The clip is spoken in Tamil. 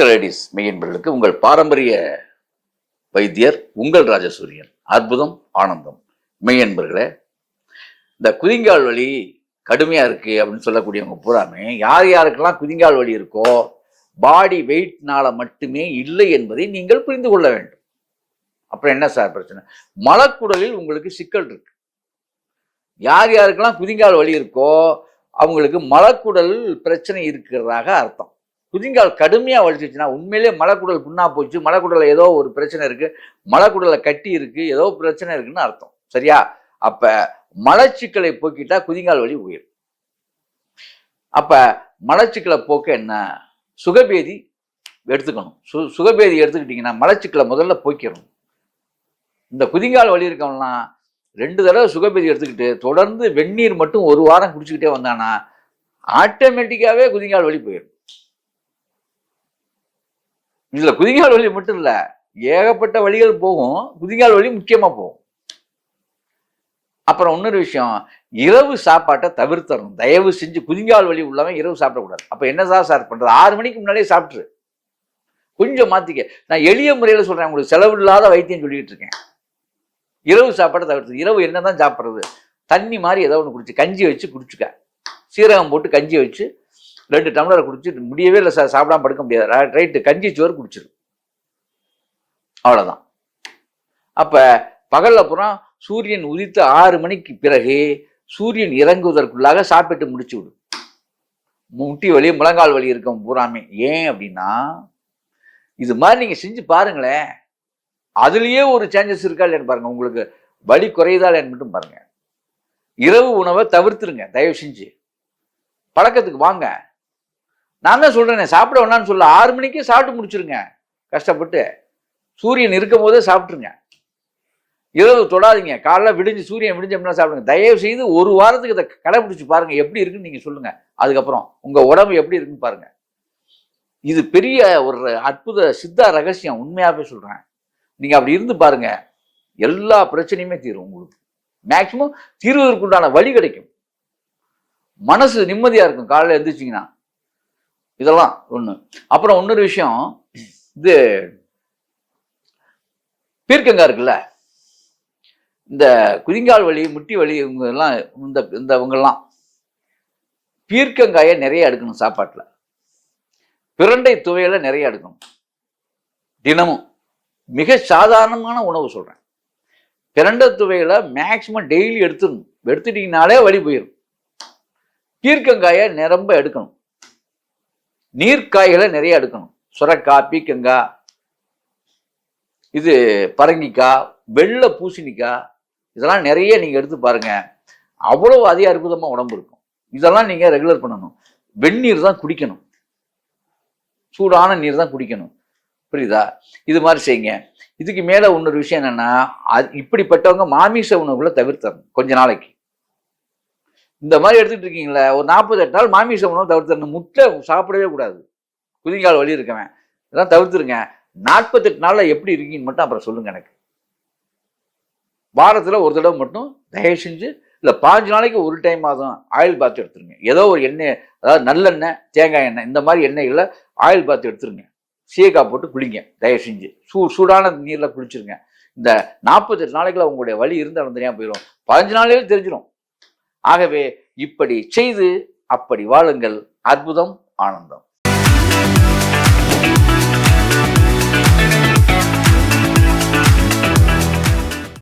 லேடிஸ் மெய்யன்பர்களுக்கு உங்கள் பாரம்பரிய வைத்தியர் உங்கள் ராஜசூரியன். அற்புதம் ஆனந்தம். மெய்யன்பர்களே, இந்த குதிங்கால் வலி கடுமையா இருக்கு அப்படின்னு சொல்லக்கூடியவங்க பூராமே யார் யாருக்கெல்லாம் குதிங்கால் வலி இருக்கோ பாடி வெயிட்னால மட்டுமே இல்லை என்பதை நீங்கள் புரிந்து கொள்ள வேண்டும். அப்புறம் என்ன சார் பிரச்சனை? மலக்குடலில் உங்களுக்கு சிக்கல் இருக்கு. யார் யாருக்கெல்லாம் குதிங்கால் வலி இருக்கோ அவங்களுக்கு மலக்குடல் பிரச்சனை இருக்கிறதாக அர்த்தம். குதிங்கால் கடுமையா வலிச்சிச்சுன்னா உண்மையிலே மலக்குடல் புண்ணா போச்சு, மலக்குடல ஏதோ ஒரு பிரச்சனை இருக்கு, மலக்குடல கட்டி இருக்கு, ஏதோ பிரச்சனை இருக்குன்னு அர்த்தம். சரியா? அப்ப மலச்சிக்கலை போக்கிட்டா குதிங்கால் வலி உயிர். அப்ப மலச்சிக்கலை போக்க என்ன? சுகபேதி எடுத்துக்கணும். சுகபேதி எடுத்துக்கிட்டீங்கன்னா மலச்சிக்கலை முதல்ல போக்கிடணும். இந்த குதிங்கால் வலி இருக்கவங்கலாம் 2 தடவை சுகபேதி எடுத்துக்கிட்டு தொடர்ந்து வெந்நீர் மட்டும் 1 வாரம் குடிச்சுக்கிட்டே வந்தானா ஆட்டோமேட்டிக்காவே குதிங்கால் வலி போயிடும். இதுல குதிங்கால் வலி மட்டும் இல்ல, ஏகப்பட்ட வலிகள் போகும், குதிங்கால் வலி முக்கியமா போகும். அப்புறம் இன்னொரு விஷயம், இரவு சாப்பாட்டை தவிர்த்தரணும். தயவு செஞ்சு குதிங்கால் வலி உள்ளவன் இரவு சாப்பிடக்கூடாது. அப்ப என்னதான் சார் பண்றது? 6 மணிக்கு முன்னாடியே சாப்பிட்டுரு. கொஞ்சம் மாத்திக்க. நான் எளிய முறையில சொல்றேன், உங்களுக்கு செலவு இல்லாத வைத்தியம் சொல்லிட்டு இருக்கேன். இரவு சாப்பாட்டை தவிர்த்து. இரவு என்னதான் சாப்பிட்றது? தண்ணி மாதிரி ஏதோ ஒன்று குடிச்சு, கஞ்சி வச்சு குடிச்சுக்க. சீரகம் போட்டு கஞ்சி வச்சு 2 டம்ளரை குடிச்சு, முடியவே இல்லை சார் சாப்பிடாம படுக்க முடியாது, ரைட்டு, கஞ்சி சோறு குடிச்சிரு. அவ்வளோதான். அப்ப பகல்ல புறம் சூரியன் உதித்து 6 மணிக்கு பிறகு சூரியன் இறங்குவதற்குள்ளாக சாப்பிட்டு முடிச்சு விடும். முட்டி வலி முழங்கால் வலி இருக்கும் பூராமே. ஏன் அப்படின்னா இது மாதிரி நீங்க செஞ்சு பாருங்களேன், அதுலயே ஒரு சேஞ்சஸ் இருக்கா இல்லைன்னு பாருங்க. உங்களுக்கு வலி குறையுதா இல்லைன்னு மட்டும் பாருங்க. இரவு உணவை தவிர்த்துருங்க தயவு செஞ்சு. பழக்கத்துக்கு வாங்க. நான் தான் சொல்றேன், சாப்பிட வேணான்னு சொல்ல, 6 மணிக்கே சாப்பிட்டு முடிச்சிருங்க. கஷ்டப்பட்டு சூரியன் இருக்கும் போதே சாப்பிட்டுருங்க. இரவு தொடாதீங்க. காலைல விடிஞ்சு சூரியன் விடிஞ்சோம்னா சாப்பிடுங்க. தயவு செய்து 1 வாரத்துக்கு இதை கடைபிடிச்சு பாருங்க, எப்படி இருக்குன்னு நீங்க சொல்லுங்க. அதுக்கப்புறம் உங்க உடம்பு எப்படி இருக்குன்னு பாருங்க. இது பெரிய ஒரு அற்புத சித்தா ரகசியம், உண்மையாவே சொல்றேன். நீங்க அப்படி இருந்து பாருங்க, எல்லா பிரச்சனையுமே தீரும். உங்களுக்கு மேக்சிமம் தீர்வதற்குண்டான வழி கிடைக்கும். மனசு நிம்மதியா இருக்கும் காலையில் எழுந்திரிச்சிங்கன்னா. இதெல்லாம் ஒண்ணு. அப்புறம் இன்னொரு விஷயம், இது பீர்க்கங்காய் இருக்குல்ல, இந்த குதிங்கால் வலி முட்டி வலி இவங்க எல்லாம் இவங்கெல்லாம் பீர்க்கங்காயை நிறைய எடுக்கணும் சாப்பாட்டுல. பிரண்டை துவையில நிறைய எடுக்கணும் தினமும். மிக சாதாரணமான உணவு சொல்றேன். பிரண்டை துவையில மேக்சிமம் டெய்லி எடுத்துடணும். எடுத்துட்டீங்கனாலே வலி போயிடும். பீர்க்கங்காயை நிரம்ப எடுக்கணும். நீர்க்காய்களை நிறைய எடுக்கணும். சுரக்காய், பீக்கங்காய், இது பரங்கிக்காய், வெள்ளை பூசணிக்காய், இதெல்லாம் நிறைய நீங்க எடுத்து பாருங்க. அவ்வளவு அதிக அற்புதமா உடம்பு இருக்கும். இதெல்லாம் நீங்க ரெகுலர் பண்ணணும். வெந்நீர் தான் குடிக்கணும், சூடான நீர் தான் குடிக்கணும். புரியுதா? இது மாதிரி செய்யுங்க. இதுக்கு மேல இன்னொரு விஷயம் என்னன்னா, இப்படிப்பட்டவங்க மாமிச உணவுகளை தவிர்த்தரணும் கொஞ்ச நாளைக்கு. இந்த மாதிரி எடுத்துட்டு இருக்கீங்களா, ஒரு 48 நாள் மாமிச உணவு தவிர்த்தரணும். முட்டை சாப்பிடவே கூடாது. குதிங்கால் வலி இருக்கவன் இதெல்லாம் தவிர்த்துருங்க. 48 நாள்ல எப்படி இருக்கீங்கன்னு மட்டும் அப்புறம் சொல்லுங்க எனக்கு. வாரத்துல ஒரு தடவை மட்டும் தயவு செஞ்சு, இல்ல 5 நாளைக்கு ஒரு டைம் ஆகும் ஆயில் பாத் எடுத்துருங்க. ஏதோ ஒரு எண்ணெய், அதாவது நல்லெண்ணெய், தேங்காய் எண்ணெய், இந்த மாதிரி எண்ணெய்களை ஆயில் பாத் எடுத்துருங்க. சீக்காய் போட்டு குளிங்க தயவு செஞ்சு. சூடான நீர்ல குளிச்சிருங்க. இந்த 48 நாளைக்குள்ள உங்களுடைய வலி இருந்தாலும் தெரியாம போயிடும். 15 நாளையில தெரிஞ்சிடும். ஆகவே இப்படி செய்து அப்படி வாழுங்கள். அற்புதம் ஆனந்தம்.